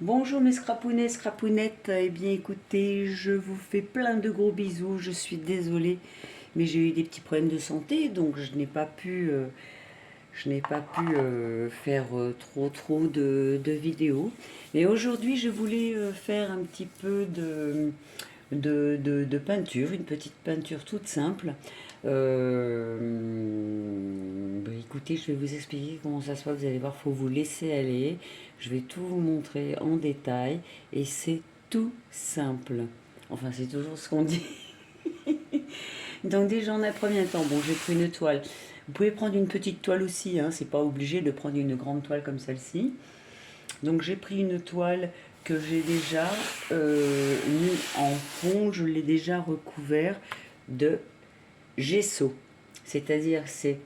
Bonjour mes scrapounets, scrapounettes, eh bien écoutez, je vous fais plein de gros bisous, je suis désolée, mais j'ai eu des petits problèmes de santé, donc je n'ai pas pu faire trop de vidéos. Mais aujourd'hui, je voulais faire un petit peu de peinture, une petite peinture toute simple. Écoutez, je vais vous expliquer comment ça se passe, vous allez voir, il faut vous laisser aller. Je vais tout vous montrer en détail et c'est tout simple. Enfin, c'est toujours ce qu'on dit. Donc déjà, en un premier temps, bon, j'ai pris une toile. Vous pouvez prendre une petite toile aussi, hein, c'est pas obligé de prendre une grande toile comme celle-ci. Donc j'ai pris une toile que j'ai déjà mis en fond, je l'ai déjà recouvert de gesso. C'est-à-dire c'est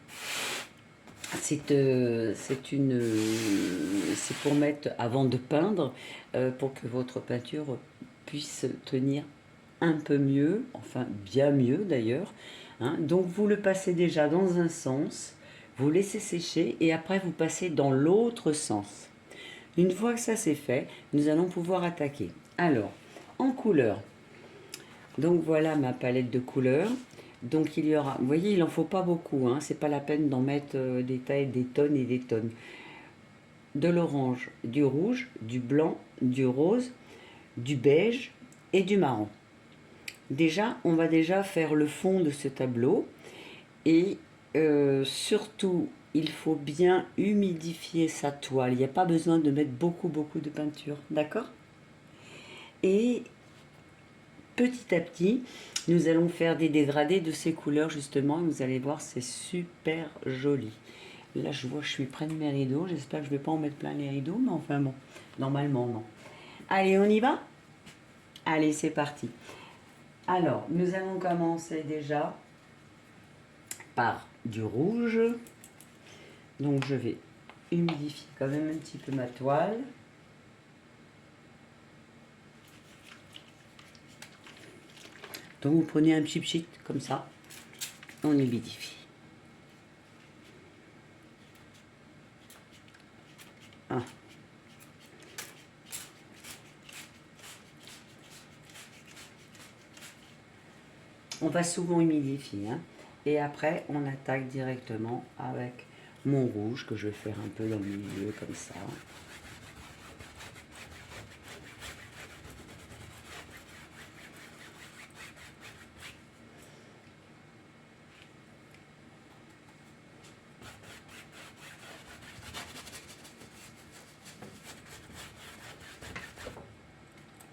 pour mettre avant de peindre pour que votre peinture puisse tenir un peu mieux, enfin bien mieux d'ailleurs. Hein. Donc vous le passez déjà dans un sens, vous laissez sécher et après vous passez dans l'autre sens. Une fois que ça c'est fait, nous allons pouvoir attaquer. Alors, en couleur, donc voilà ma palette de couleurs. Donc il y aura, vous voyez, il n'en faut pas beaucoup, hein, c'est pas la peine d'en mettre des tailles, des tonnes et des tonnes. De l'orange, du rouge, du blanc, du rose, du beige et du marron. Déjà, on va déjà faire le fond de ce tableau et surtout, il faut bien humidifier sa toile. Il n'y a pas besoin de mettre beaucoup de peinture, d'accord? Et petit à petit, nous allons faire des dégradés de ces couleurs justement. Vous allez voir, c'est super joli. Là, je vois, je suis près de mes rideaux. J'espère que je ne vais pas en mettre plein les rideaux, mais enfin bon, normalement non. Allez, on y va? Allez, c'est parti. Alors, nous allons commencer déjà par du rouge. Donc, je vais humidifier quand même un petit peu ma toile. Donc, vous prenez un petit pchit comme ça. On humidifie. Ah. On va souvent humidifier. Hein. Et après, on attaque directement avec mon rouge que je vais faire un peu dans le milieu comme ça.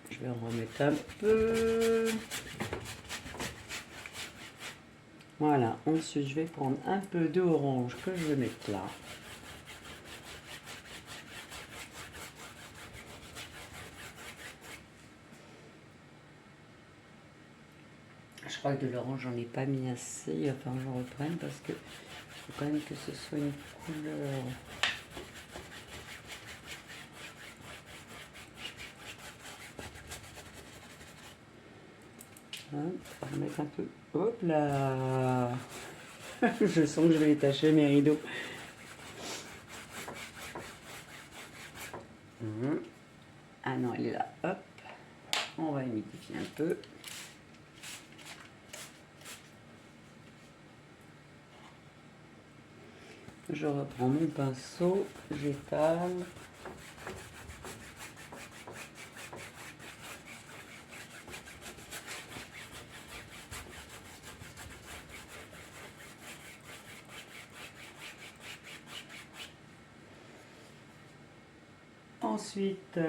Je vais en remettre un peu. Voilà, ensuite je vais prendre un peu d'orange que je vais mettre là. Je crois que de l'orange j'en ai pas mis assez, il va falloir que je reprenne parce que faut quand même que ce soit une couleur. Hein, on va mettre un peu. Hop là. Je sens que je vais détacher mes rideaux. Ah non, elle est là. Hop. On va humidifier un peu. Je reprends mon pinceau, j'étale. Ensuite,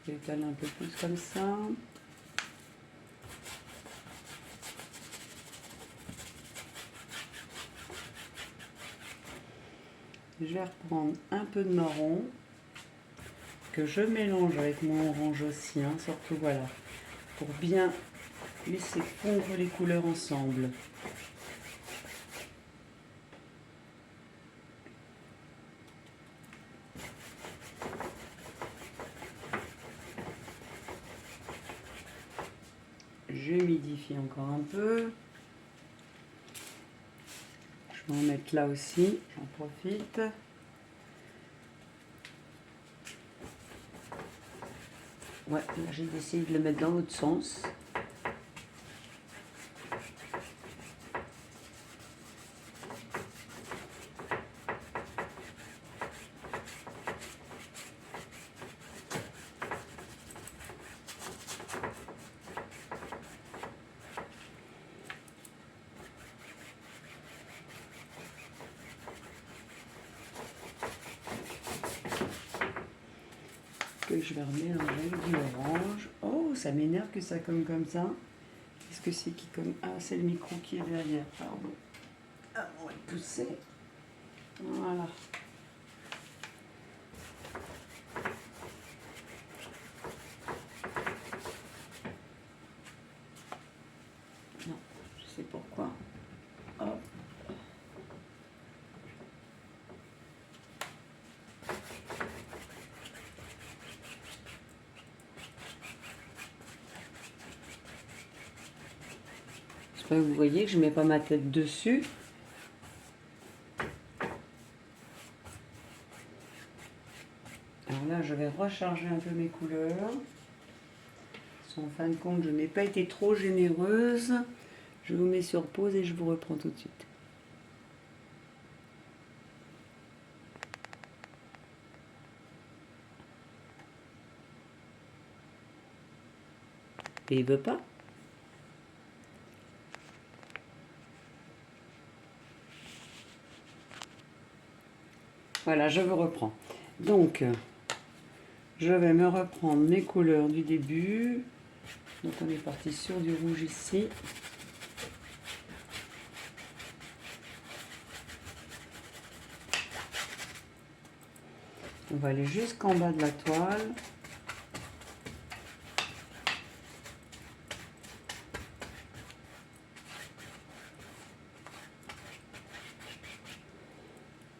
j'étale un peu plus comme ça. Je vais reprendre un peu de marron que je mélange avec mon orange aussi, hein, surtout voilà, pour bien laisser fondre les couleurs ensemble. J'humidifie encore un peu. Je vais en mettre là aussi, j'en profite. Ouais, là j'ai essayé de le mettre dans l'autre sens. Que je vais remélanger avec du orange. Oh, ça m'énerve que ça comme ça. Qu'est-ce que c'est qui comme... Ah, c'est le micro qui est derrière, pardon. Ah, on va le pousser. Voilà. Non, je sais pourquoi. Hop. J'espère que vous voyez que je ne mets pas ma tête dessus. Alors là, je vais recharger un peu mes couleurs. En fin de compte, je n'ai pas été trop généreuse. Je vous mets sur pause et je vous reprends tout de suite. Et il veut pas? Voilà, je vous reprends. Donc, je vais me reprendre mes couleurs du début. Donc on est parti sur du rouge ici. On va aller jusqu'en bas de la toile.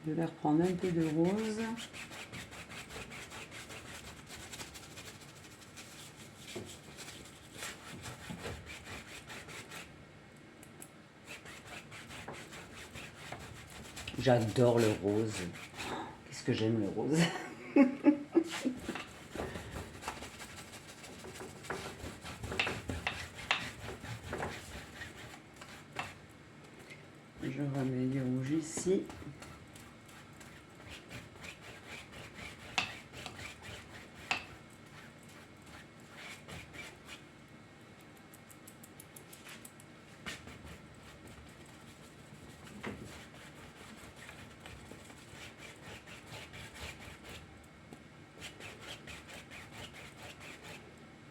Je vais reprendre un peu de rose. J'adore le rose. Qu'est-ce que j'aime le rose. Je remets du rouge ici.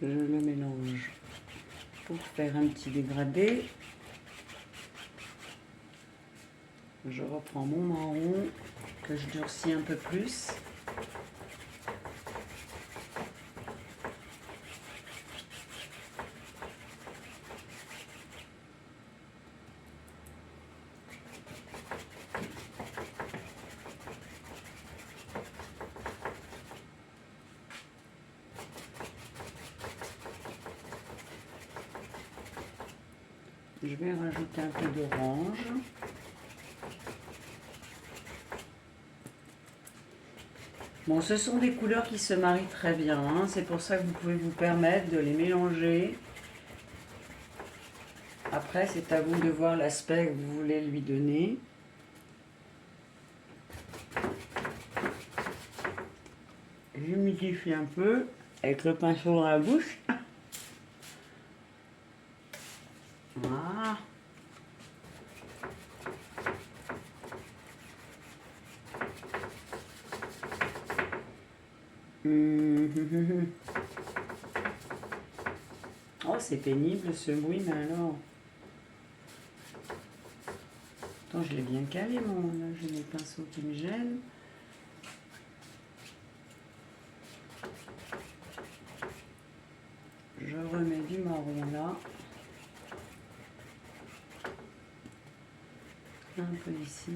Je le mélange pour faire un petit dégradé. Je reprends mon marron que je durcis un peu plus. Je vais rajouter un peu d'orange. Bon, ce sont des couleurs qui se marient très bien, hein. C'est pour ça que vous pouvez vous permettre de les mélanger. Après, c'est à vous de voir l'aspect que vous voulez lui donner. J'humidifie un peu avec le pinceau dans la bouche. Voilà. Oh, c'est pénible ce bruit, mais alors. Attends, je l'ai bien calé, mon. Là, j'ai mes pinceaux qui me gênent. Je remets du marron là. Un peu ici.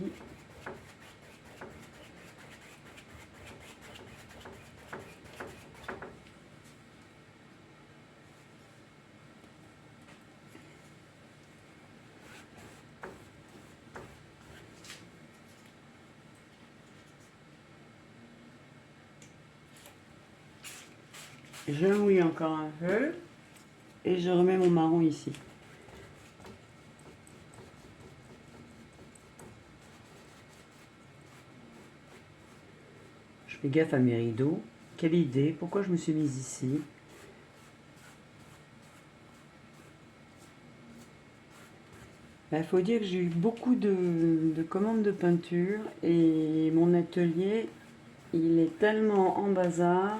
Je mouille encore un peu et je remets mon marron ici. Je fais gaffe à mes rideaux. Quelle idée, pourquoi je me suis mise ici? Il faut dire que j'ai eu beaucoup de commandes de peinture et mon atelier, il est tellement en bazar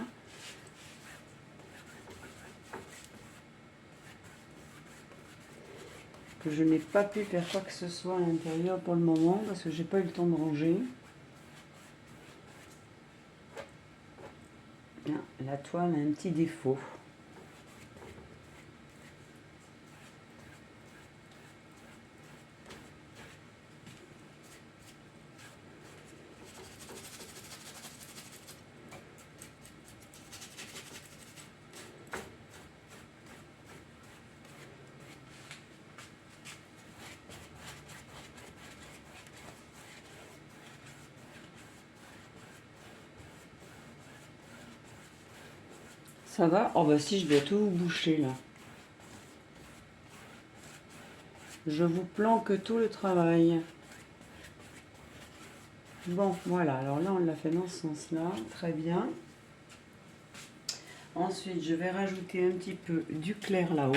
que je n'ai pas pu faire quoi que ce soit à l'intérieur pour le moment parce que j'ai pas eu le temps de ranger. Ah, la toile a un petit défaut. Ça va? Oh bah si, je dois tout vous boucher là. Je vous planque tout le travail. Bon, voilà, alors là on l'a fait dans ce sens-là, très bien. Ensuite, je vais rajouter un petit peu du clair là-haut.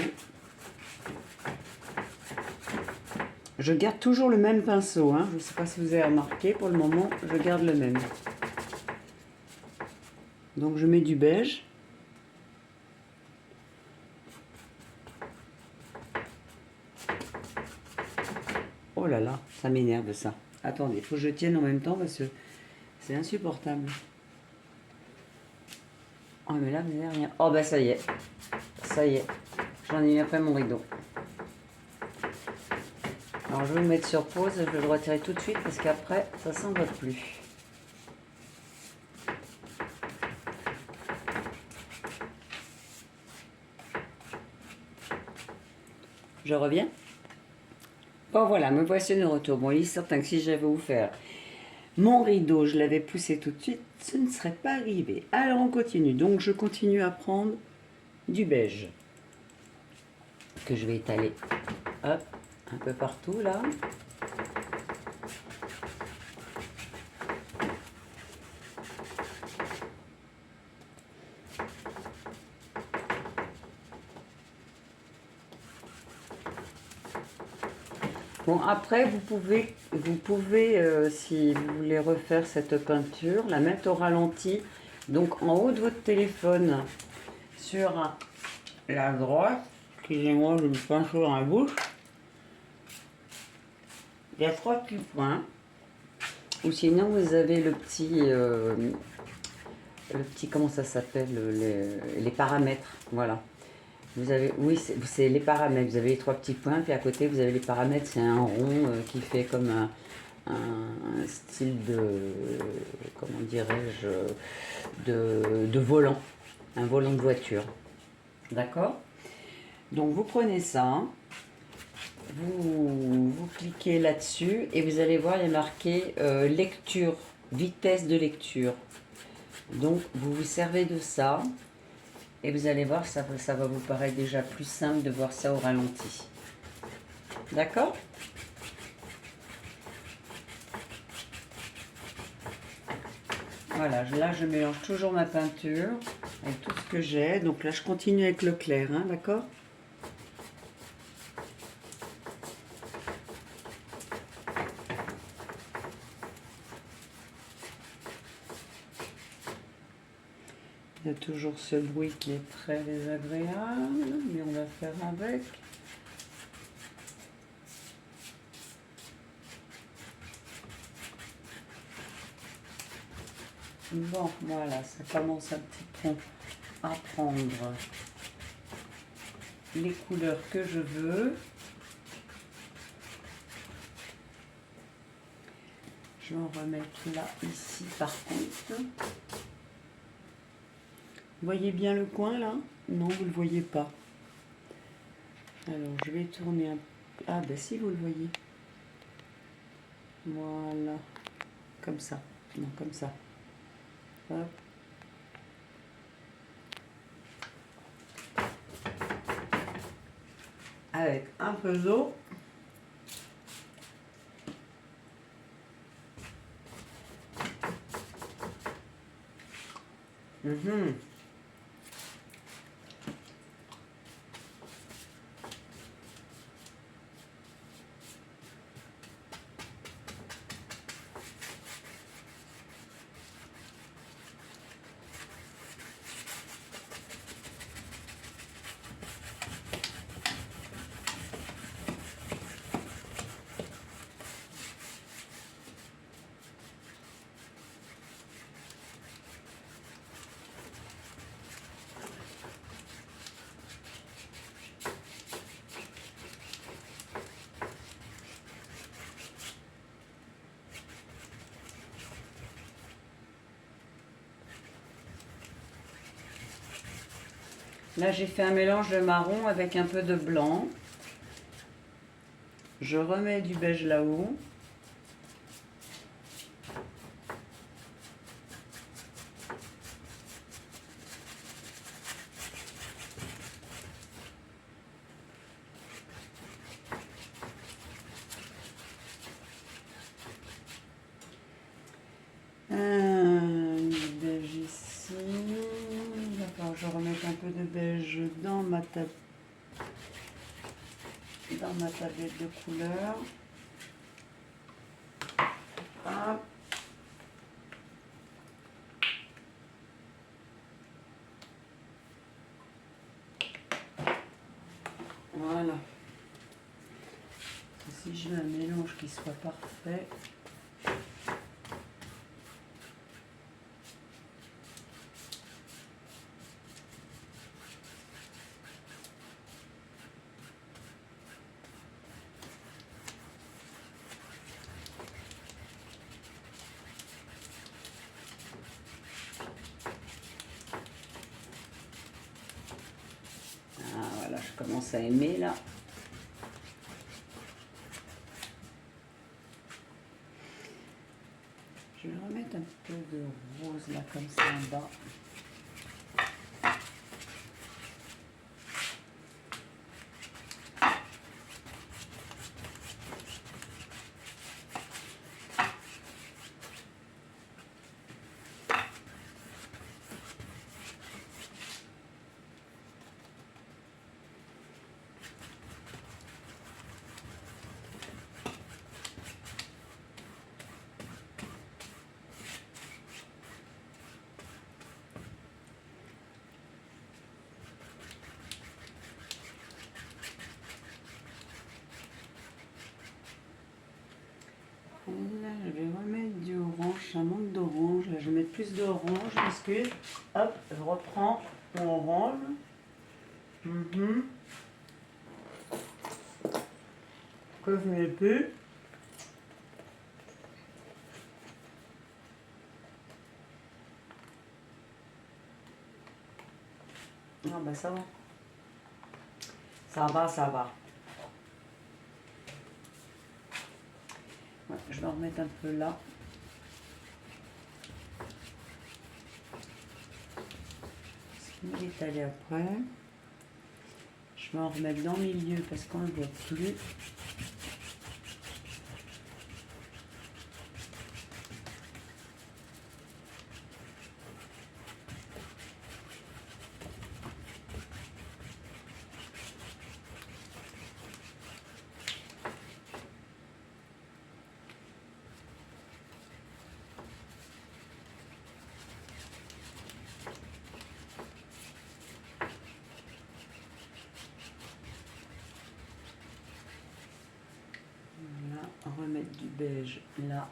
Je garde toujours le même pinceau, hein. Je ne sais pas si vous avez remarqué, pour le moment, je garde le même. Donc je mets du beige. Oh là là, ça m'énerve ça. Attendez, il faut que je tienne en même temps parce que c'est insupportable. Oh mais là, vous n'avez rien. Oh bah ça y est. Ça y est. J'en ai mis après mon rideau. Alors je vais le mettre sur pause, je vais le retirer tout de suite parce qu'après ça s'en va plus. Je reviens. Bon voilà, me voici de retour. Bon, il est certain que si j'avais vous faire mon rideau, je l'avais poussé tout de suite, ce ne serait pas arrivé. Alors on continue. Donc je continue à prendre du beige que je vais étaler hop, un peu partout là. Bon, après, vous pouvez si vous voulez refaire cette peinture, la mettre au ralenti. Donc, en haut de votre téléphone, sur la droite, excusez-moi, je me pince dans la bouche, il y a 3 petits points. Ou sinon, vous avez le petit, comment ça s'appelle, les paramètres, voilà. Vous avez, oui, c'est les paramètres. Vous avez les 3 petits points, puis à côté, vous avez les paramètres. C'est un rond qui fait comme un style de, comment dirais-je, de volant. Un volant de voiture. D'accord? Donc, vous prenez ça, vous cliquez là-dessus, et vous allez voir, il y a marqué lecture, vitesse de lecture. Donc, vous vous servez de ça. Et vous allez voir, ça va vous paraître déjà plus simple de voir ça au ralenti. D'accord? Voilà, là je mélange toujours ma peinture avec tout ce que j'ai. Donc là je continue avec le clair, hein, d'accord? Il y a toujours ce bruit qui est très désagréable, mais on va faire avec. Bon, voilà, ça commence un petit peu à prendre les couleurs que je veux. Je vais en remettre là, ici, par contre. Vous voyez bien le coin, là? Non, vous ne le voyez pas. Alors, je vais tourner un peu. Ah, ben si, vous le voyez. Voilà. Comme ça. Non, comme ça. Hop. un peu d'eau. Là, j'ai fait un mélange de marron avec un peu de blanc. Je remets du beige là-haut. Du beige ici. D'accord, je remets un peu de beige dans ma tablette de couleurs. Hop. Voilà. Si je veux un mélange qui soit parfait. Ah voilà, je commence à aimer là. Je vais remettre un peu de rose là comme ça en bas. Là, je vais remettre du orange, ça manque d'orange. Là, je vais mettre plus d'orange, je m'excuse. Hop, je reprends mon orange. Que je mets plus. Ah bah ça va. Ça va, ça va. Ouais, je vais en remettre un peu là. Il est allé après. Je vais en remettre dans le milieu parce qu'on ne le voit plus. Remettre du beige là.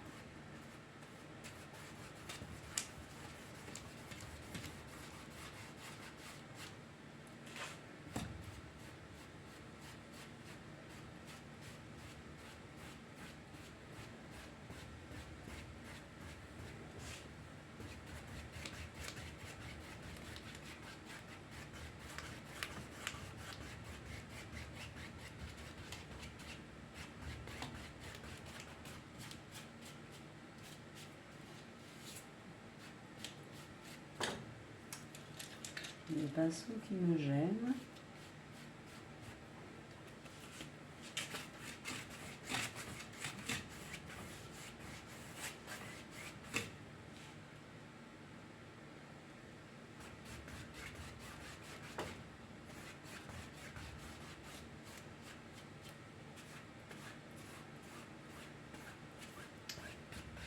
Les pinceaux qui me gênent.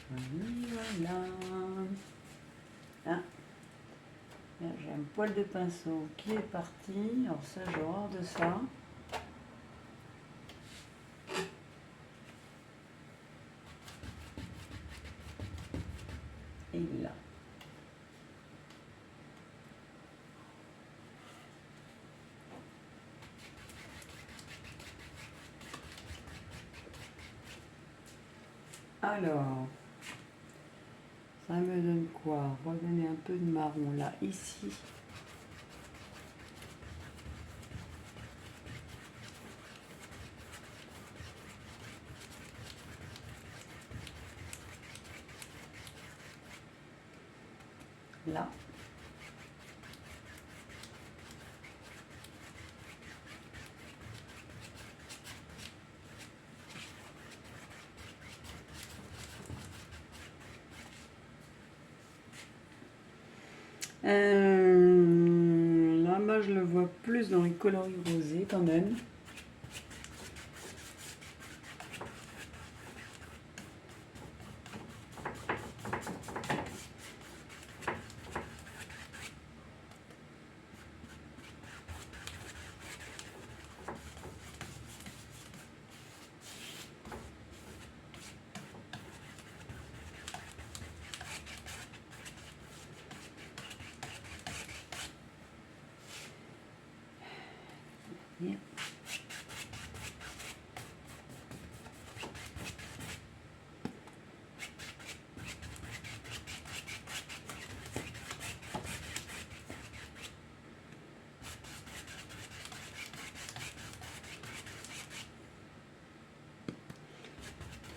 Voilà. Ah, là, j'ai un poil de pinceau qui est parti. Alors ça, j'ai horreur de ça. Et là. Alors, ça me donne quoi? Redonner un peu de marron là, ici. Là. Là, moi, je le vois plus dans les coloris rosés quand même. Yeah.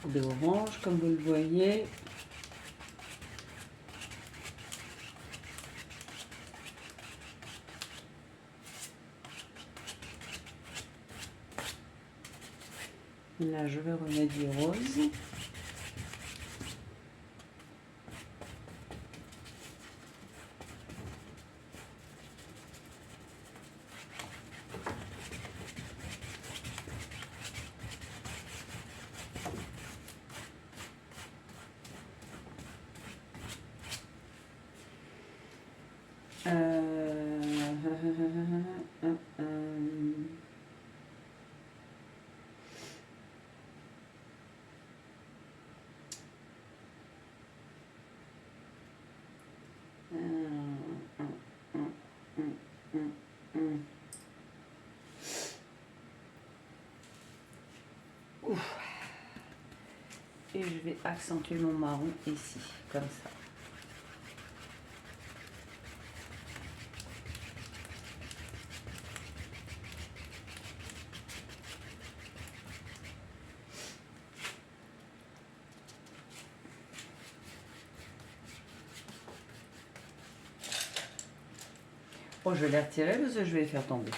D'orange, comme vous le voyez. Là, je vais remettre du rose. Et je vais accentuer mon marron ici, comme ça. Bon, je vais les retirer parce que je vais les faire tomber.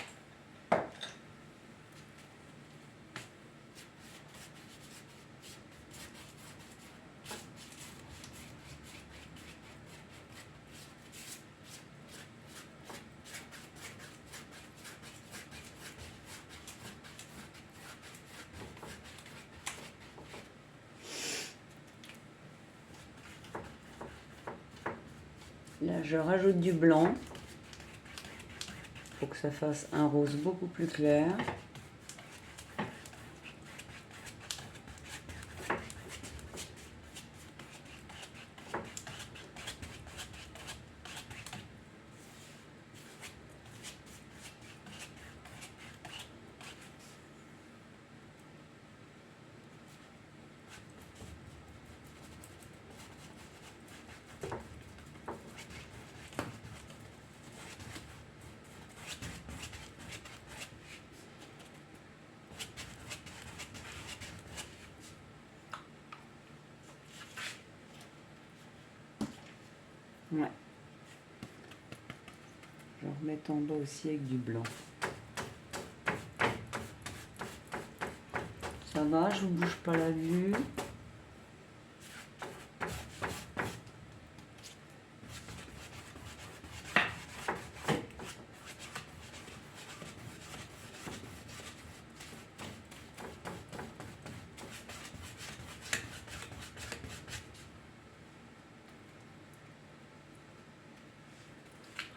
Là, je rajoute du blanc pour que ça fasse un rose beaucoup plus clair. Ouais. Je vais remettre en bas aussi avec du blanc. Ça va, je vous bouge pas la vue.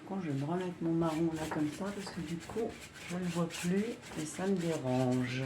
Par contre, je vais me remettre mon marron là comme ça parce que du coup, je ne le vois plus et ça me dérange.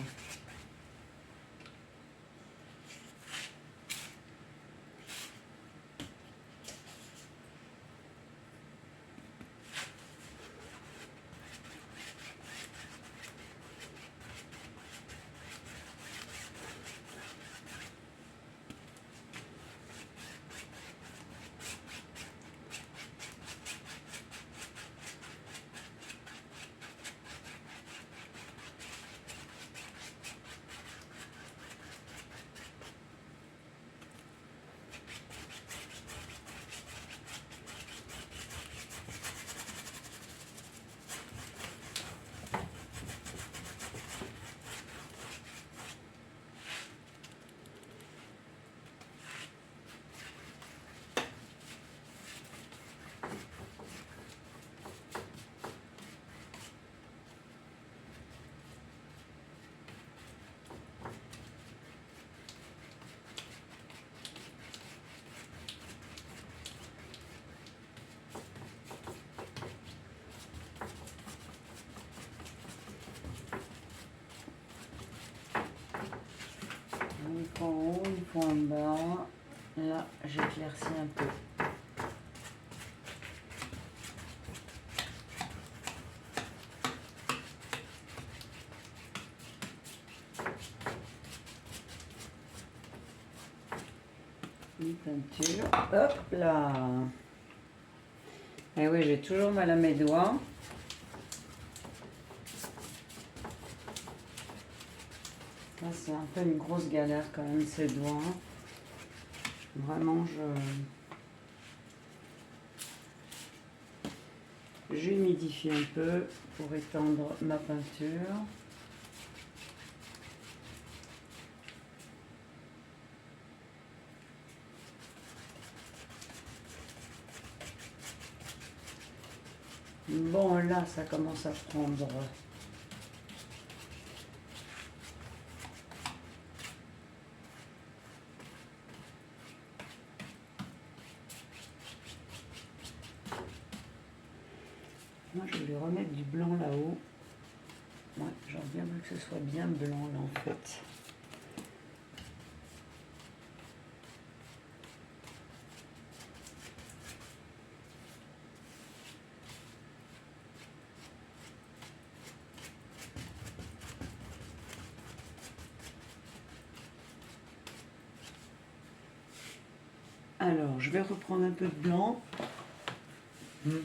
Une fois en haut, une fois en bas. Là, j'éclaircis un peu. Une peinture. Hop là. Et oui, j'ai toujours mal à mes doigts. Ça, c'est un peu une grosse galère quand même, ces doigts. Vraiment, j'humidifie un peu pour étendre ma peinture. Bon, là, ça commence à prendre. Moi, je vais remettre du blanc là-haut. Ouais, j'aurais bien voulu que ce soit bien blanc là en fait. Alors, je vais reprendre un peu de blanc. Je vais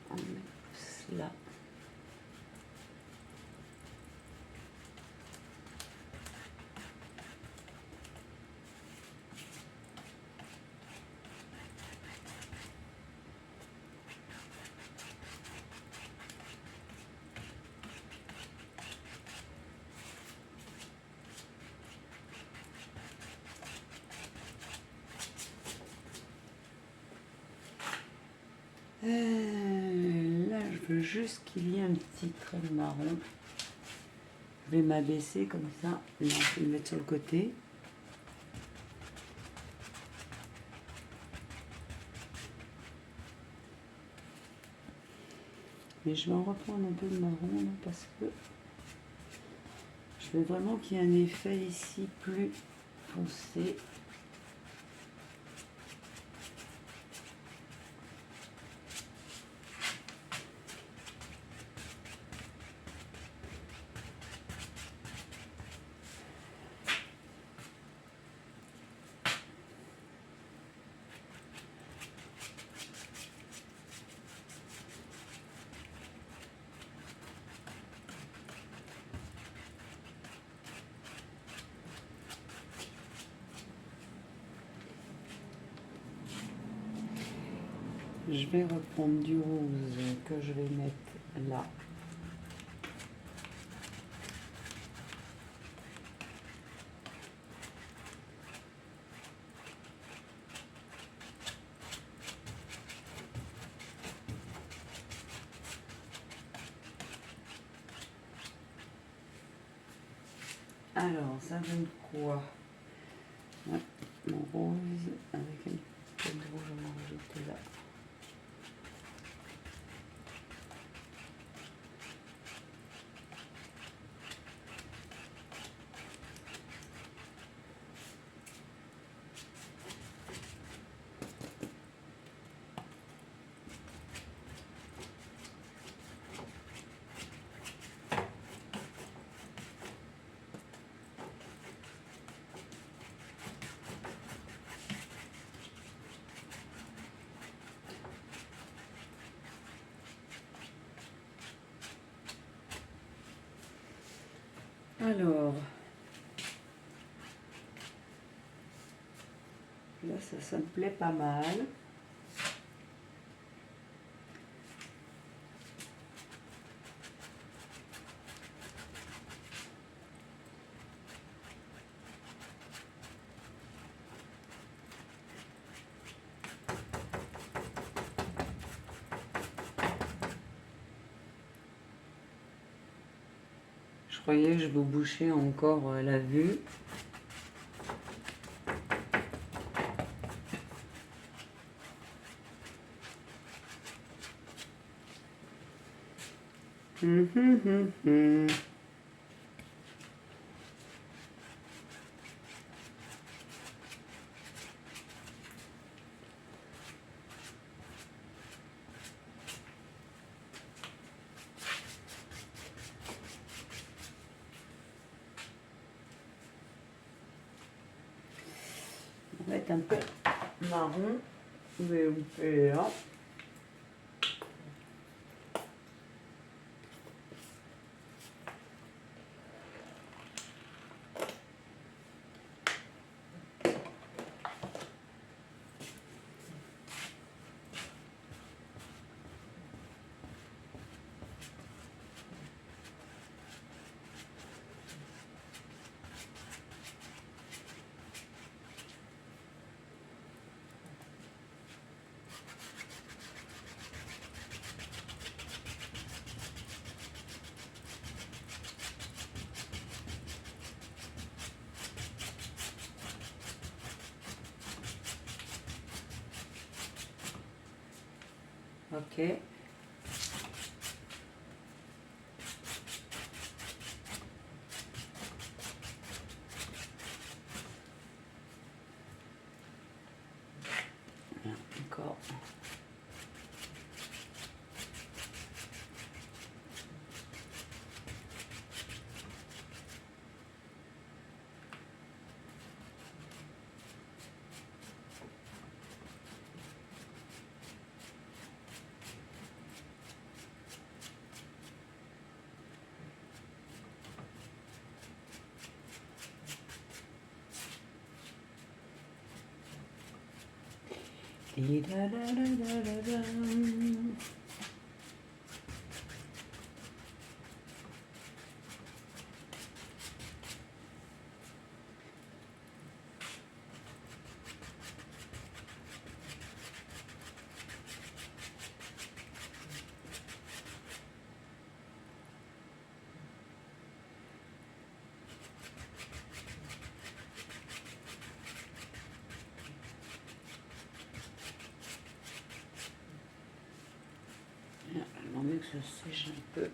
en mettre cela. Là, je veux juste qu'il y ait un petit trait de marron. Je vais m'abaisser comme ça. Là, je vais le mettre sur le côté. Mais je vais en reprendre un peu de marron là, parce que je veux vraiment qu'il y ait un effet ici plus foncé. Je vais reprendre du rose que je vais mettre là. Alors, ça donne quoi? Ouais, mon rose avec un peu de rouge, on va rajouter là. Alors, là, ça me plaît pas mal. Je croyais que je vous bouchais encore la vue. Hum, hum, hum, hum. On va être un peu marron. Je vais vous faire là. Ok. Encore. Et da, da, da, da, da, da. J'aimerais mieux que ça sèche un peu.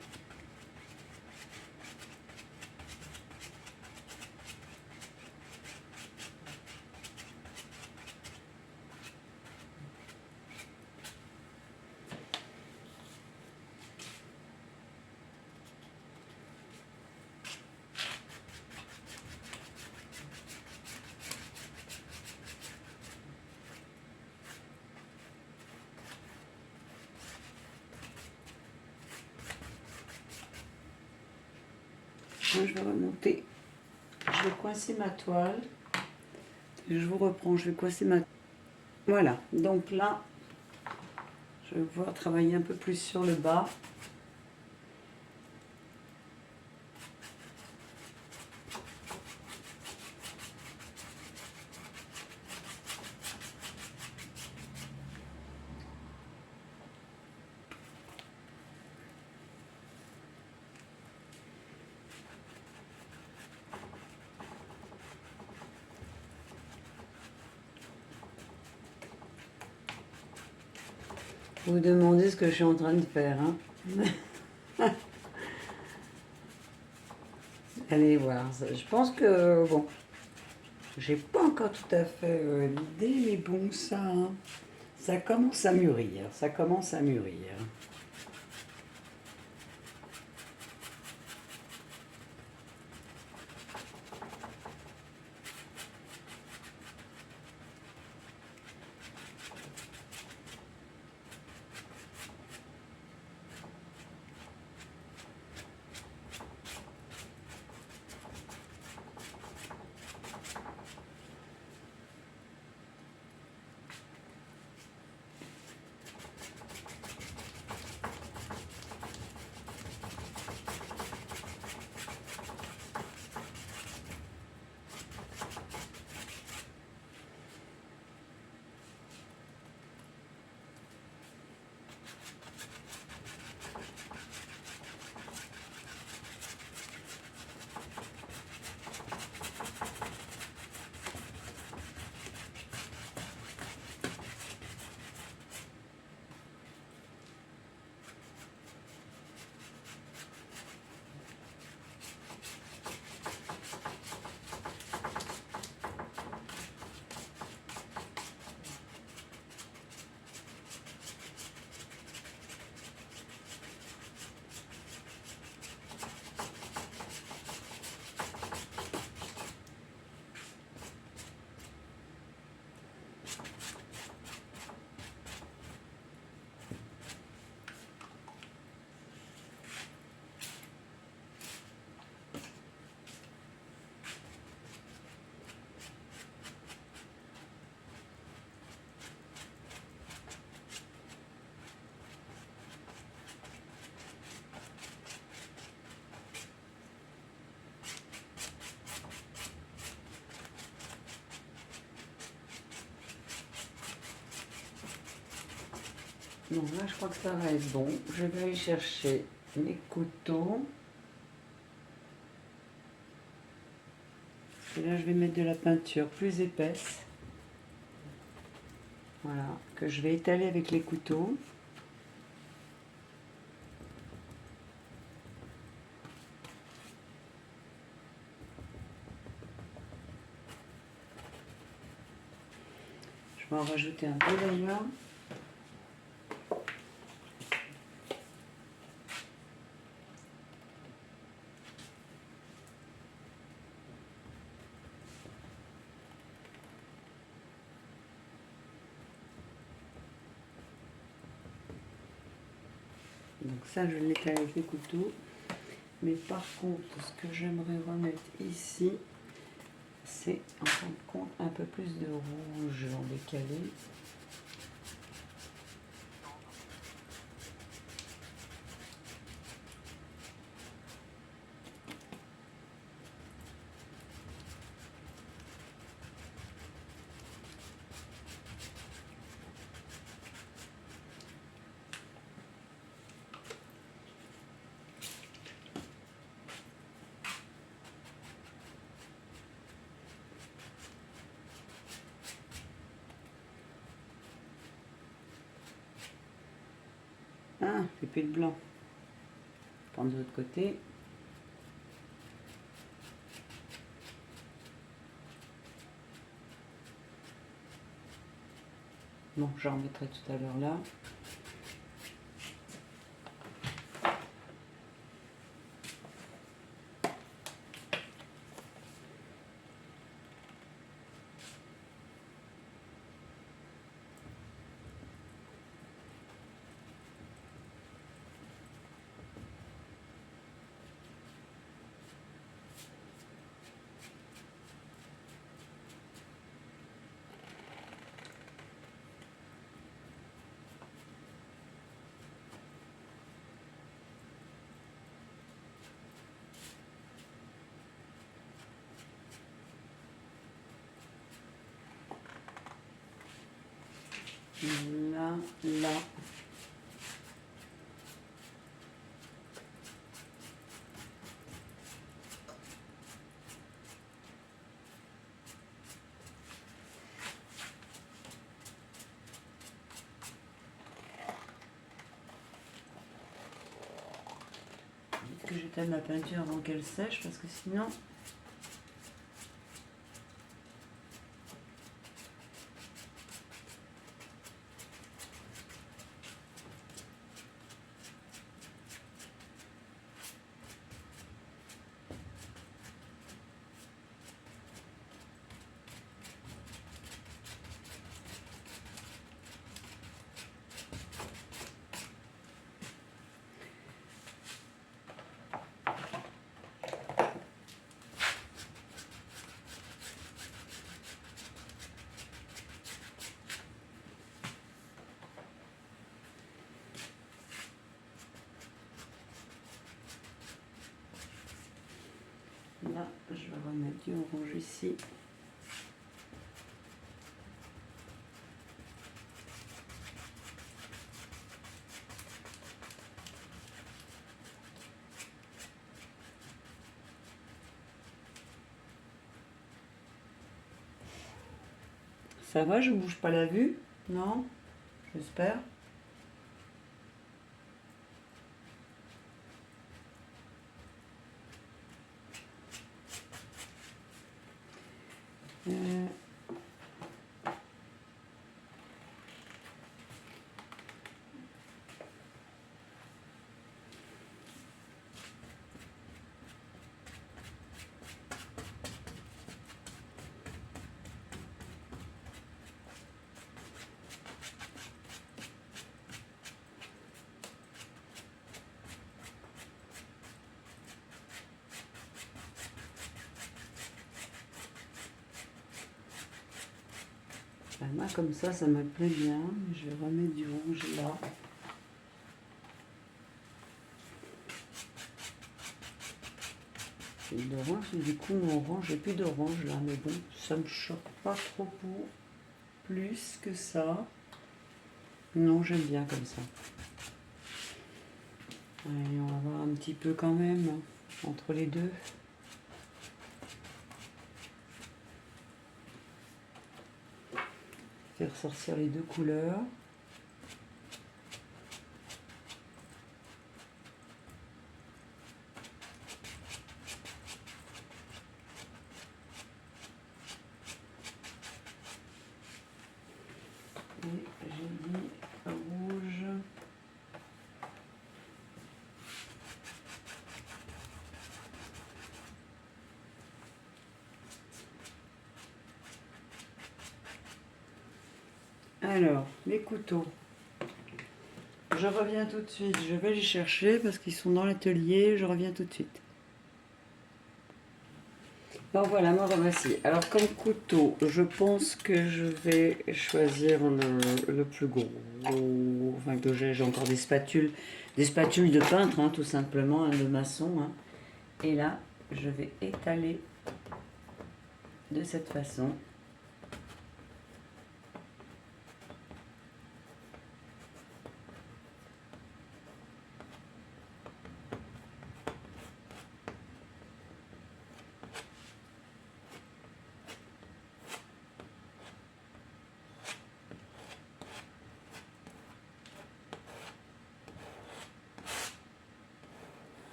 Moi, je vais remonter. Je vais coincer ma toile. Je vous reprends. Je vais coincer ma. Voilà. Donc là, je vais pouvoir travailler un peu plus sur le bas. vous demandez ce que je suis en train de faire. Hein. Allez voir. Je pense que, bon, j'ai pas encore tout à fait l'idée, mais bon, ça commence à mûrir. Ça commence à mûrir. Bon, là, je crois que ça va être bon. Je vais aller chercher mes couteaux. Et là, je vais mettre de la peinture plus épaisse. Voilà, que je vais étaler avec les couteaux. Je vais en rajouter un peu d'ailleurs. Donc ça, je l'étale avec les couteaux. Mais par contre, ce que j'aimerais remettre ici, c'est en fin de compte un peu plus de rouge en décalé. Ah, c'est plus de blanc. Prendre de l'autre côté. Bon, j'en remettrai tout à l'heure là. Là, là. que j'éteins la peinture avant qu'elle sèche parce que sinon... Là, je vais remettre du orange ici. Ça va, je bouge pas la vue? Non? J'espère. Moi, comme ça me plaît bien. Je vais remettre du rouge là. Et d'orange, du coup, mon orange, j'ai plus d'orange là, mais bon, ça me choque pas trop pour plus que ça. Non, j'aime bien comme ça. Allez, on va voir un petit peu quand même entre les deux. Faire sortir les deux couleurs. Et j'ai mis rouge. Alors, les couteaux. Je reviens tout de suite. Je vais les chercher parce qu'ils sont dans l'atelier. Je reviens tout de suite. Bon voilà, me revoici. Alors comme couteau, je pense que je vais choisir le plus gros. Enfin que j'ai encore des spatules de peintre, hein, tout simplement, hein, de maçon. Hein. Et là, je vais étaler de cette façon.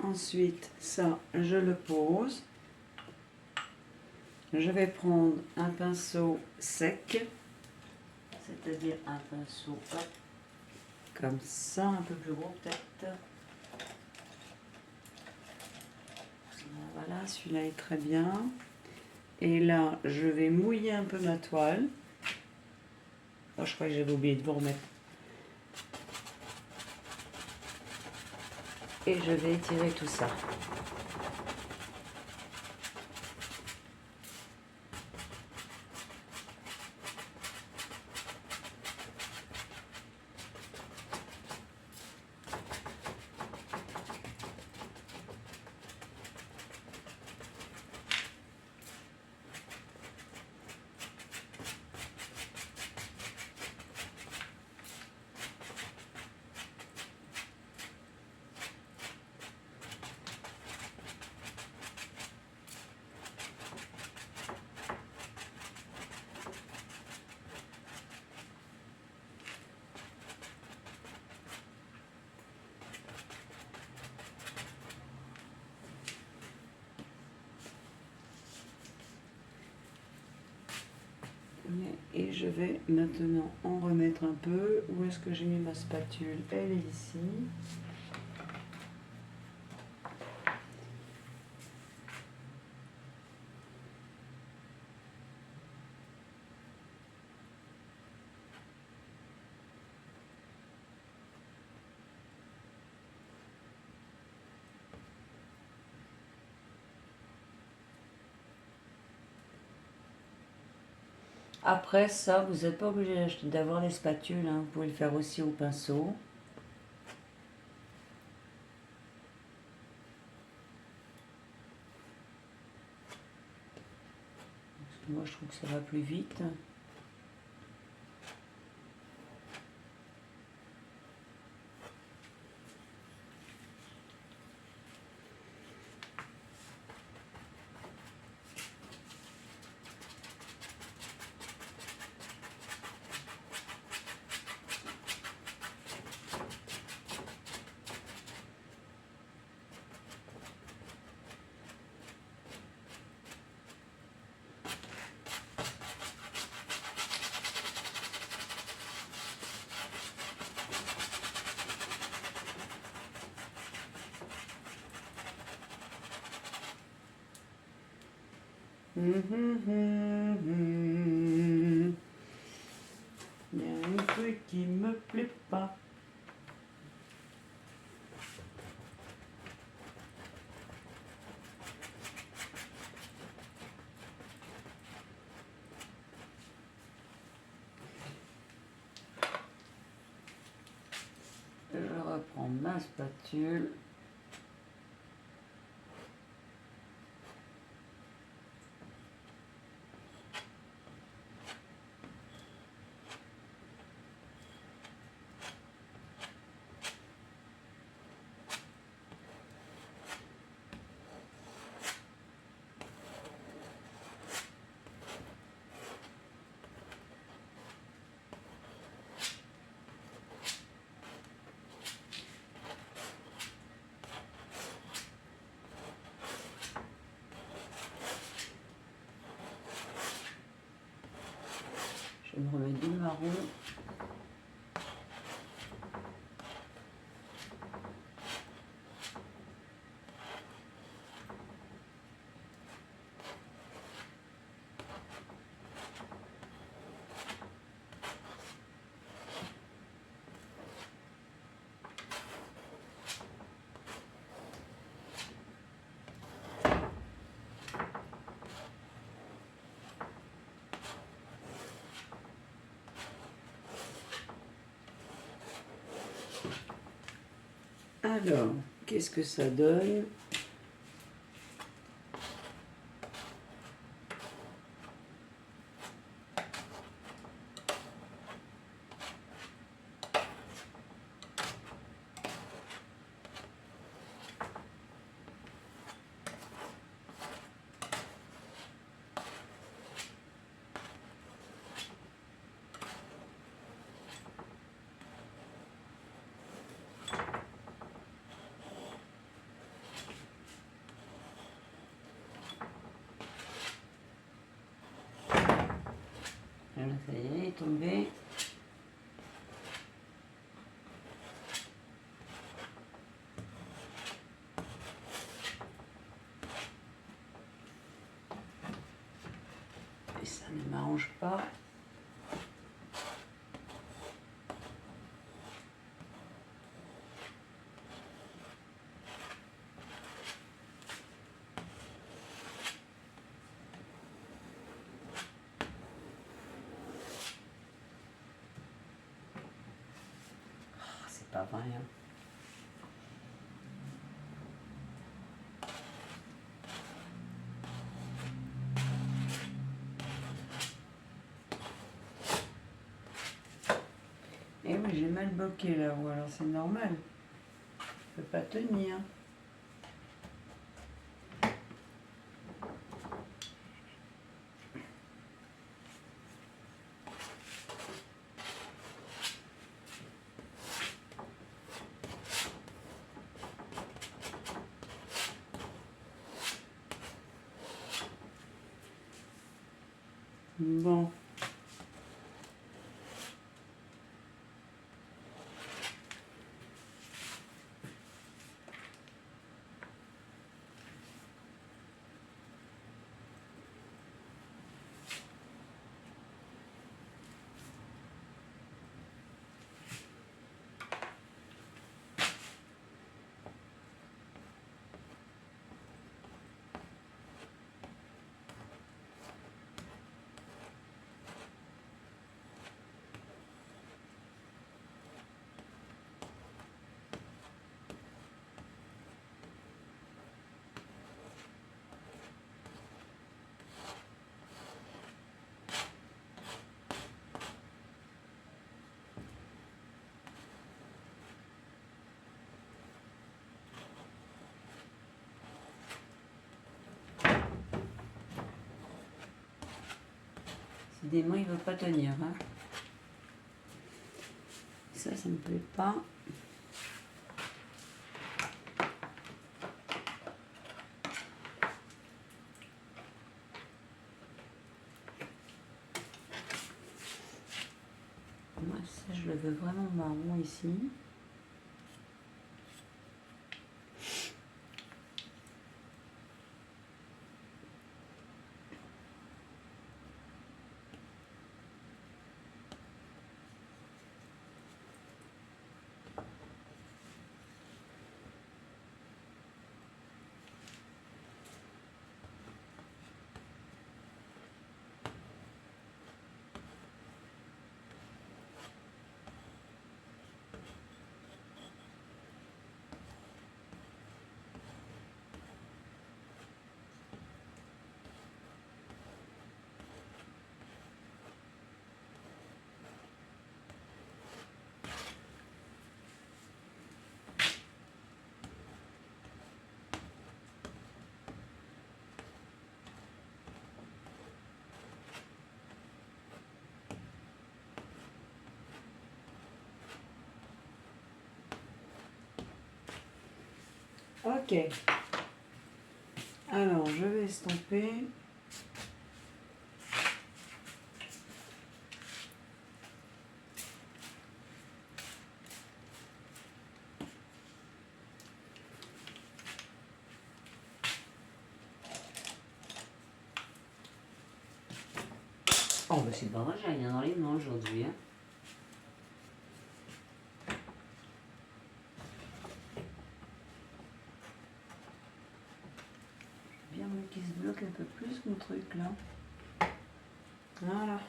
Ensuite, ça, je le pose. Je vais prendre un pinceau sec, c'est-à-dire un pinceau hop, comme ça, un peu plus gros peut-être. Voilà, celui-là est très bien. Et là, je vais mouiller un peu ma toile. Oh, je crois que j'avais oublié de vous remettre. et je vais étirer tout ça. Et je vais maintenant en remettre un peu. Où est-ce que j'ai mis ma spatule? Elle est ici. Après ça, vous n'êtes pas obligé d'avoir des spatules, hein. Vous pouvez le faire aussi au pinceau. Parce que moi, je trouve que ça va plus vite. Il y a un truc qui me plaît pas. Je reprends ma spatule. Je me remets du marron. Alors, qu'est-ce que ça donne? Voilà, ça y est, il est tombé. Et ça ne m'arrange pas. c'est pas vrai. Hein. Et oui, j'ai mal bloqué là, ou alors c'est normal. Je peux pas tenir. Bon. Décidément, il ne veut pas tenir. Hein. Ça me plaît pas. Moi, ça, je le veux vraiment marron ici. Ok. Alors, je vais estomper. Oh, bah c'est pas vrai, j'ai rien dans les mains aujourd'hui. Hein. Bien qu'il se bloque un peu plus mon truc là. Voilà.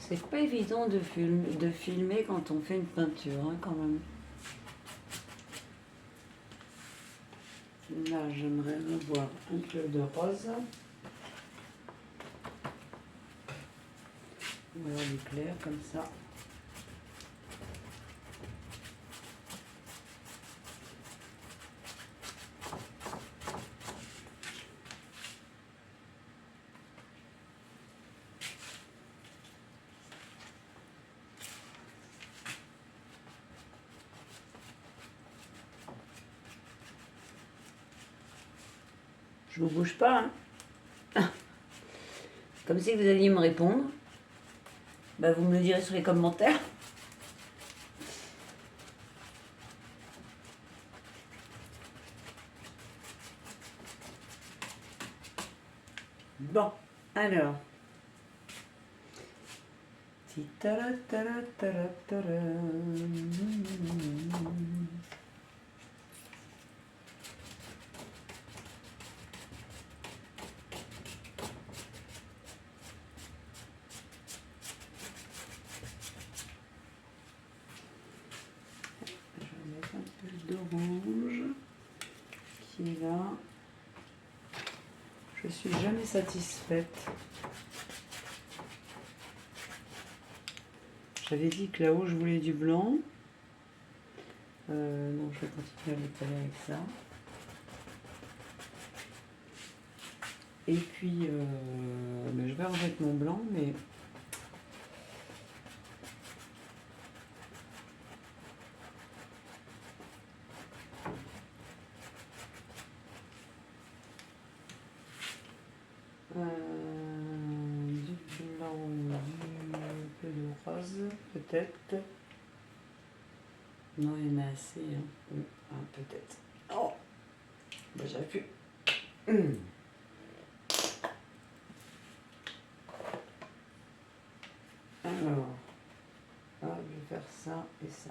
C'est pas évident de filmer quand on fait une peinture, hein, quand même. Là, j'aimerais revoir un peu de rose. Ou alors du clair, comme ça. Je vous bouge pas, hein. Comme si vous alliez me répondre. Bah, vous me le direz sur les commentaires. Bon, alors. D'orange qui est là. Je suis jamais satisfaite. J'avais dit que là-haut je voulais du blanc. Non, je vais continuer à l'étaler avec ça. Et puis, je vais remettre mon blanc, mais du blanc, un peu de rose, peut-être. Non, il y en a assez, hein. Peut-être. Oh, bah, j'aurais pu. Alors, je vais faire ça et ça.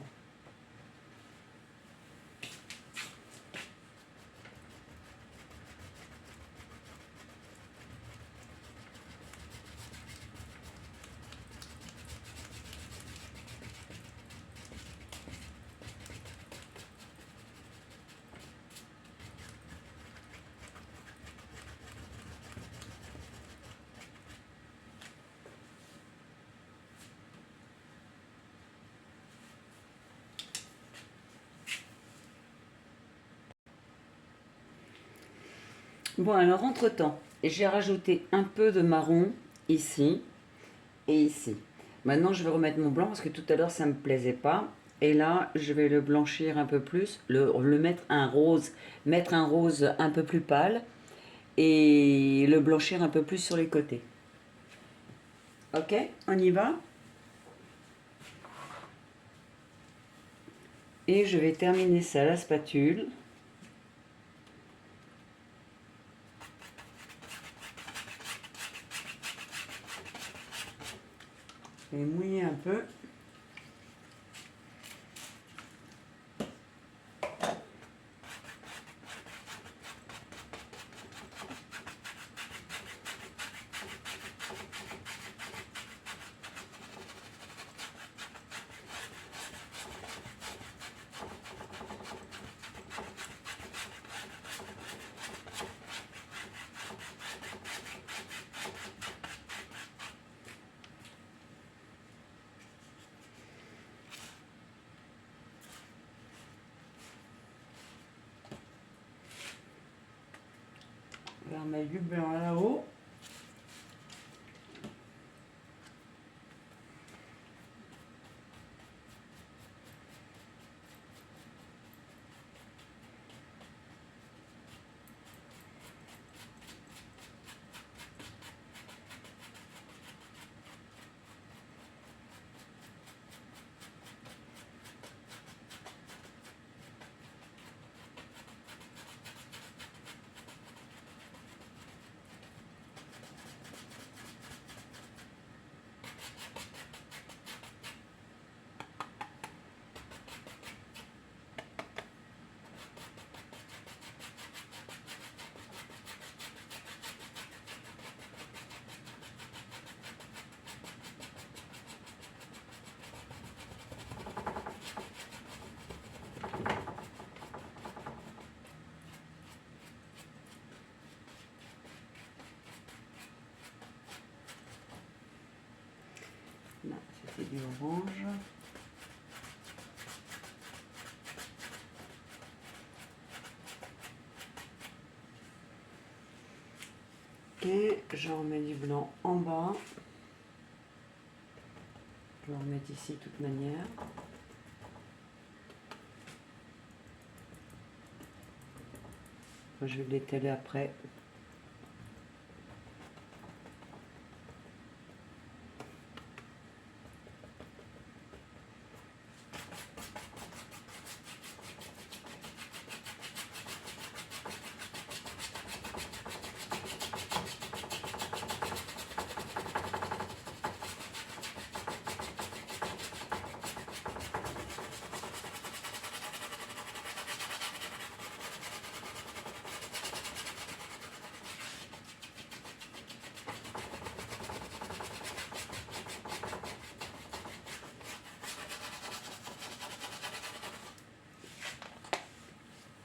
Bon, alors entre-temps, j'ai rajouté un peu de marron ici et ici. Maintenant, je vais remettre mon blanc parce que tout à l'heure, ça ne me plaisait pas. Et là, je vais le blanchir un peu plus, le mettre un rose un peu plus pâle et le blanchir un peu plus sur les côtés. Ok, on y va? Et je vais terminer ça à la spatule. Je vais mouiller un peu. Je vais remettre du blanc là-haut. Là, c'était du orange. Et je remets du blanc en bas. Je vais en remettre ici de toute manière. Moi, je vais l'étaler après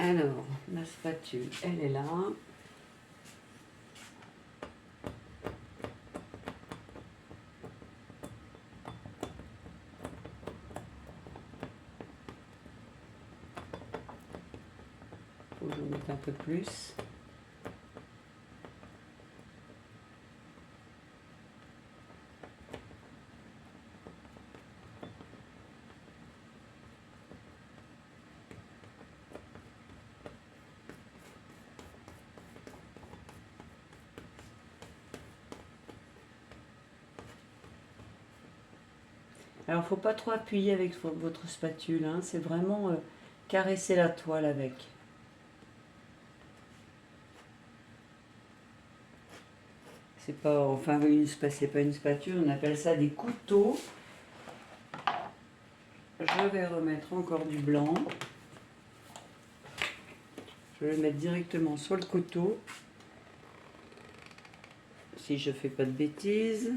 Alors, la spatule, elle est là. Faut que j'en mette un peu plus. Alors, il ne faut pas trop appuyer avec votre spatule, hein. C'est vraiment caresser la toile avec. C'est pas, enfin, c'est pas une spatule, on appelle ça des couteaux. Je vais remettre encore du blanc. Je vais le mettre directement sur le couteau. Si je fais pas de bêtises.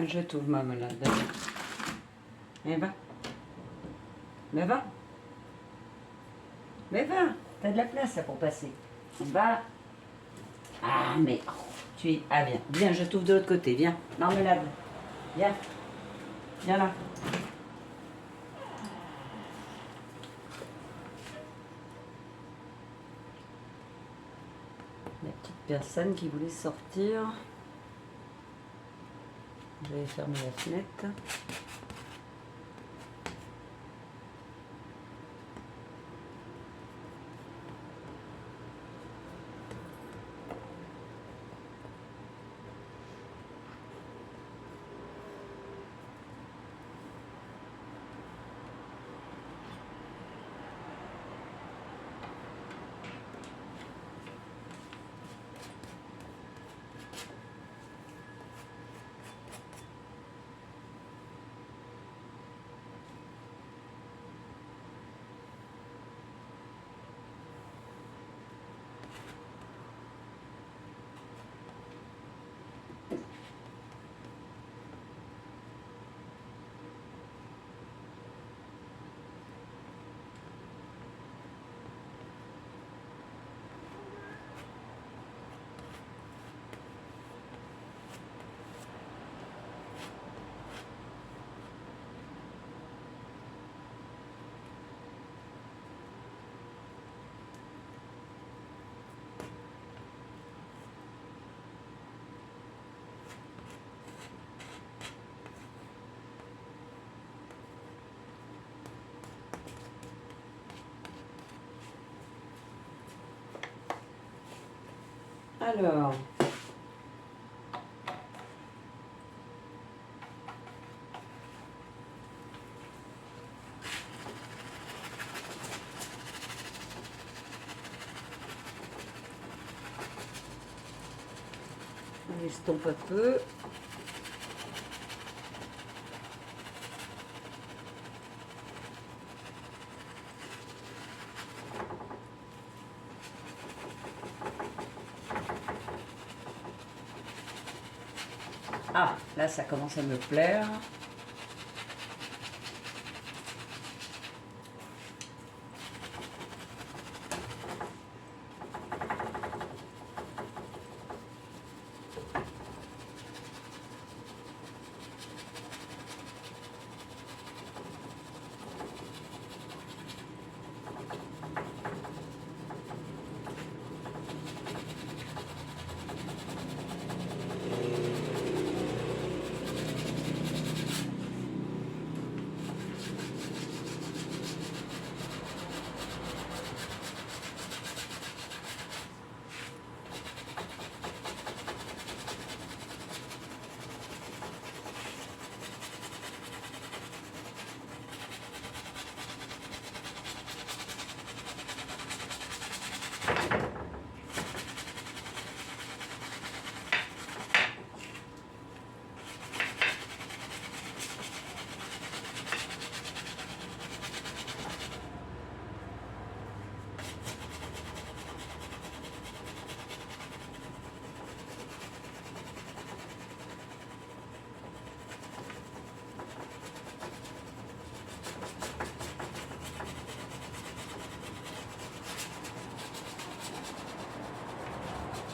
Je trouve ma malade. Mais va. Mais va. Mais va. T'as de la place là pour passer. Va. Ah, mais tu es. Ah, viens. Viens, je t'ouvre de l'autre côté. Viens. Marmelade. Viens. Viens là. La petite personne qui voulait sortir. Je vais fermer la fenêtre. Alors, on estompe un peu. Ah, là ça commence à me plaire.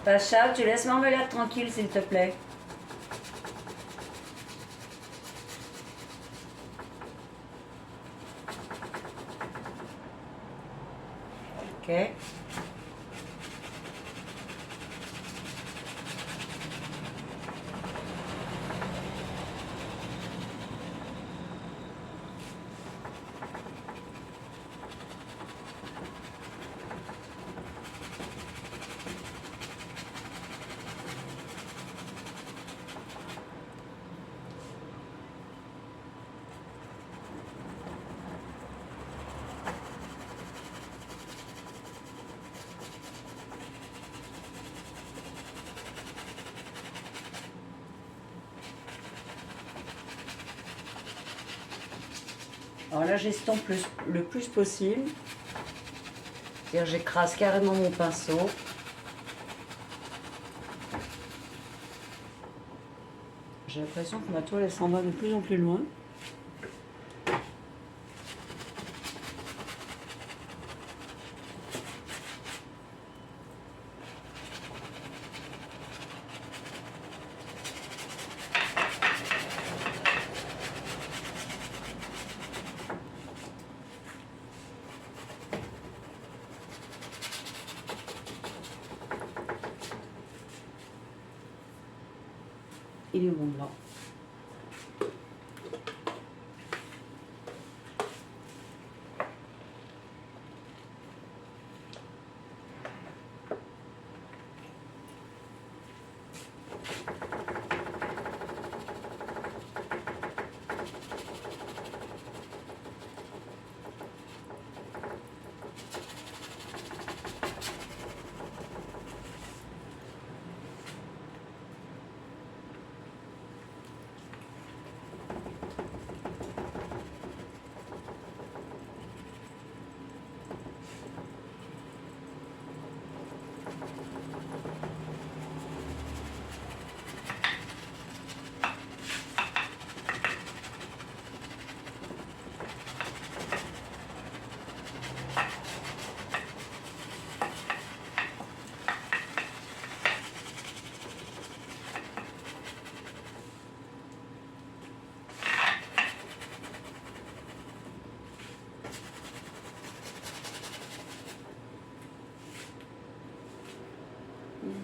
Pacha, tu laisses Marmelade tranquille s'il te plaît. Ok. Alors là, j'estompe le plus possible. C'est-à-dire, j'écrase carrément mon pinceau. J'ai l'impression que ma toile, elle s'en va de plus en plus loin. Il est où mon blanc?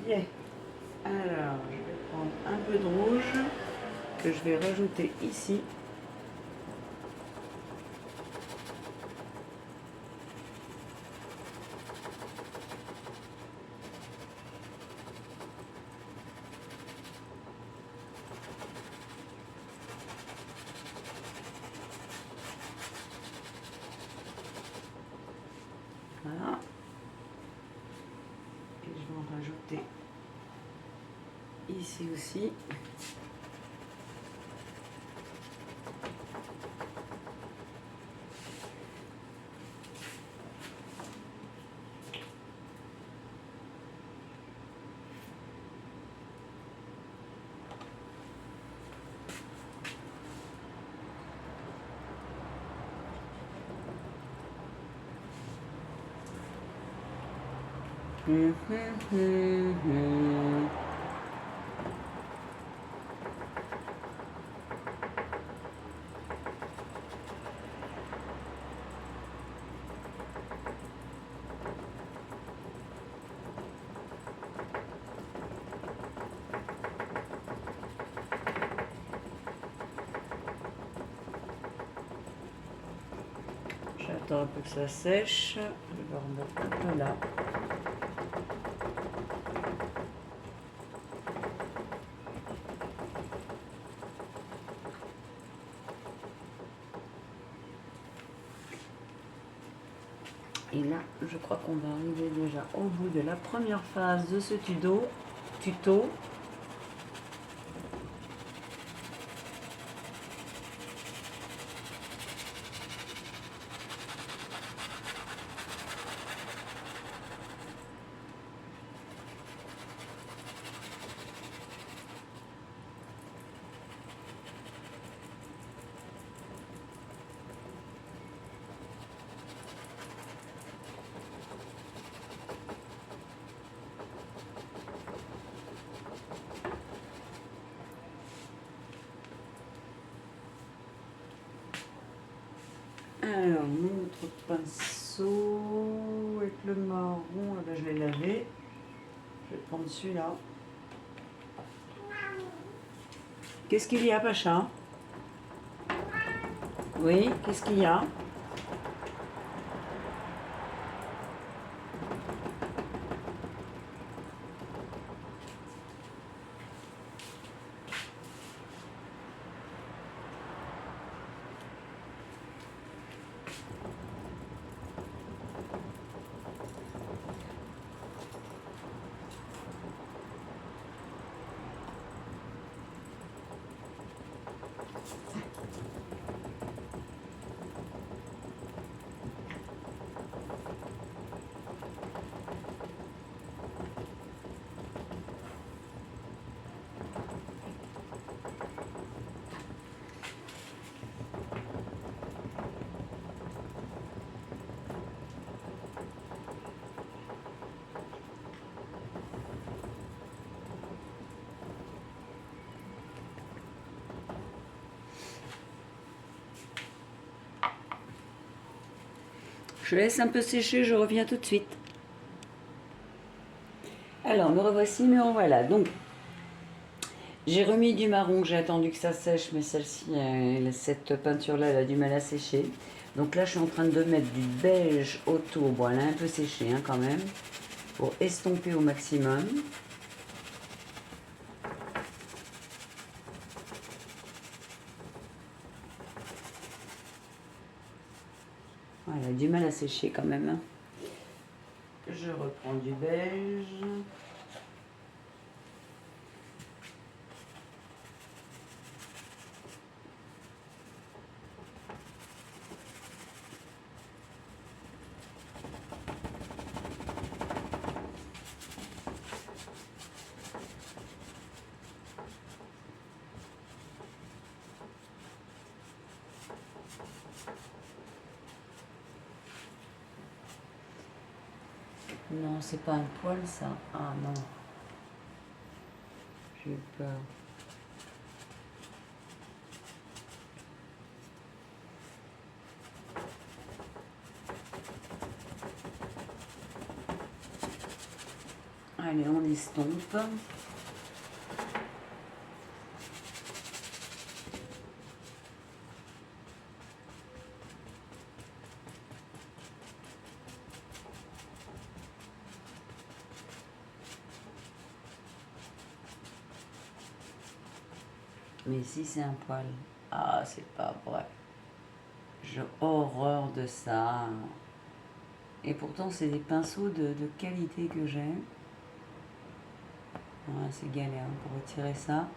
Yeah. Alors, je vais prendre un peu de rouge que je vais rajouter ici. rajouter ici aussi. J'attends un peu que ça sèche. Je vais remettre un peu là. Et là, je crois qu'on va arriver déjà au bout de la première phase de ce tuto. Alors, notre pinceau avec le marron, eh ben, je l'ai lavé. Je vais prendre celui-là. Qu'est-ce qu'il y a, Pacha? Oui, qu'est-ce qu'il y a? Je laisse un peu sécher, je reviens tout de suite. Alors, me revoici, me revoilà. Donc, j'ai remis du marron, j'ai attendu que ça sèche, mais celle-ci, cette peinture-là, elle a du mal à sécher. Donc là, je suis en train de mettre du beige autour. Bon, elle a un peu séché hein, quand même, pour estomper au maximum. Voilà, elle a du mal à sécher quand même. Hein. Je reprends du beige. Non, c'est pas un poil ça. Ah non. J'ai eu peur. Allez, on estompe. Mais si c'est un poil. Ah, c'est pas vrai. J'ai horreur de ça. Et pourtant, c'est des pinceaux de qualité que j'ai. Ah, c'est galère pour retirer ça.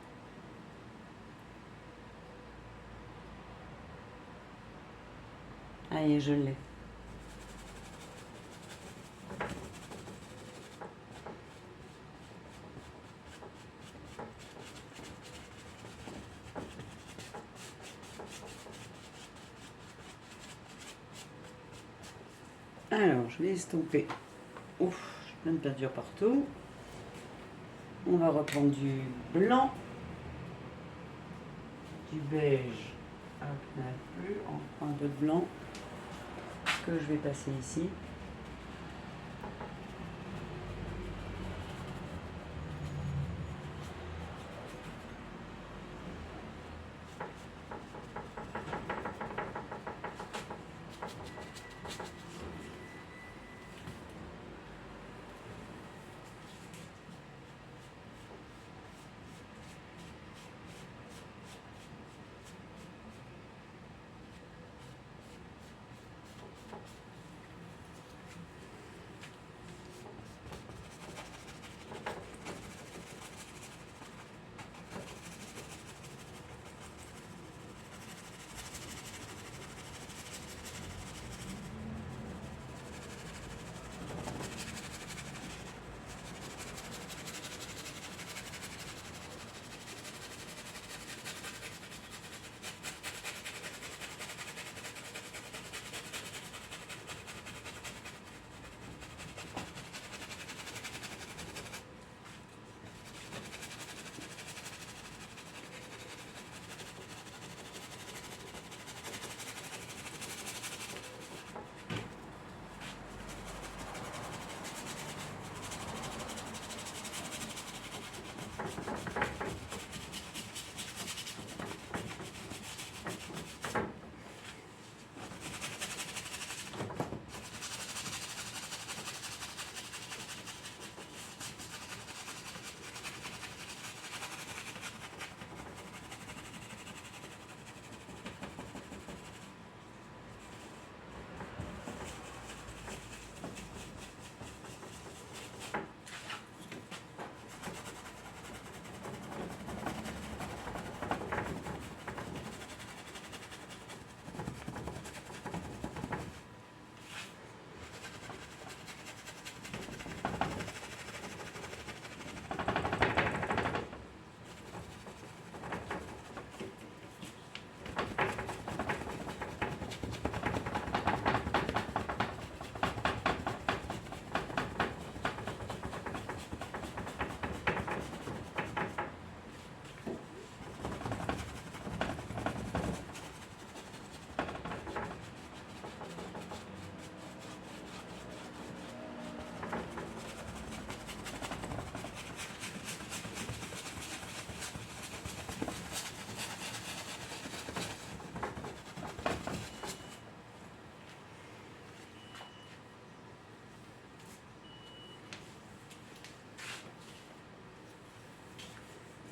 Allez, je l'ai. Alors, je vais estomper. Ouf, j'ai plein de peinture partout. On va reprendre du blanc, du beige. Hop, il n'y en a plus. On prend un peu de blanc que je vais passer ici.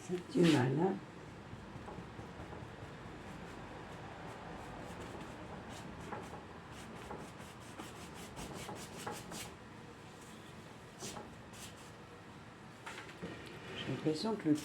C'est du mal, hein. J'ai l'impression que le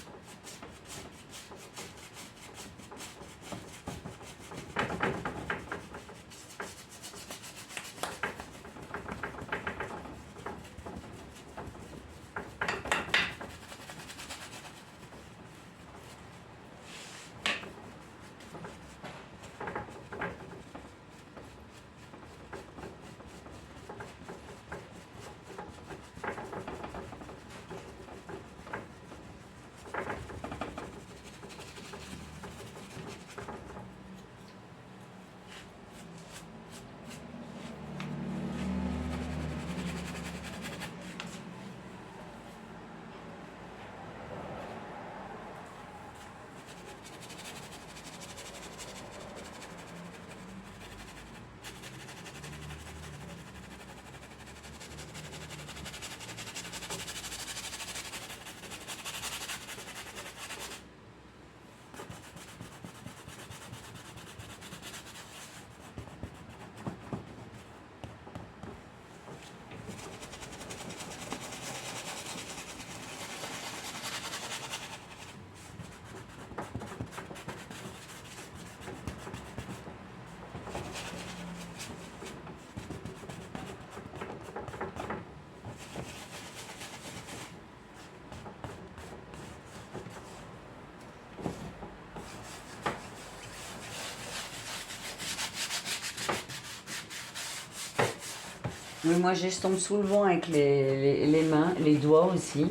Oui, moi j'estompe souvent avec les mains, les doigts aussi.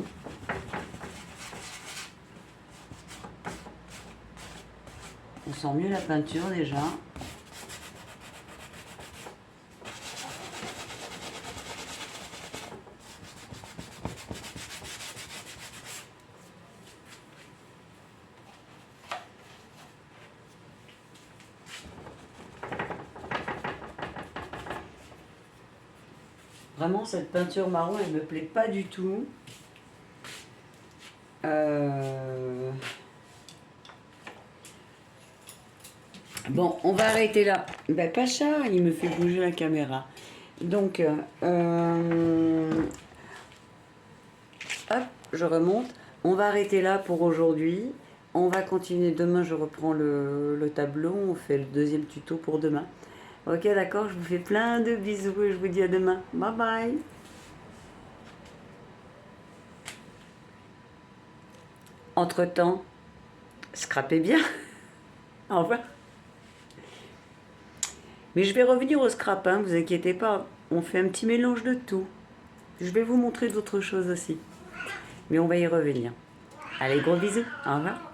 On sent mieux la peinture déjà. Vraiment, cette peinture marron, elle me plaît pas du tout. Bon, on va arrêter là. Ben, Pacha, il me fait bouger la caméra. Donc, hop, je remonte. On va arrêter là pour aujourd'hui. On va continuer demain, je reprends le tableau. On fait le deuxième tuto pour demain. Ok, d'accord, je vous fais plein de bisous et je vous dis à demain. Bye bye. Entre-temps, scrapez bien. Au revoir. Mais je vais revenir au scrap, hein, vous inquiétez pas. On fait un petit mélange de tout. Je vais vous montrer d'autres choses aussi. Mais on va y revenir. Allez, gros bisous. Au revoir.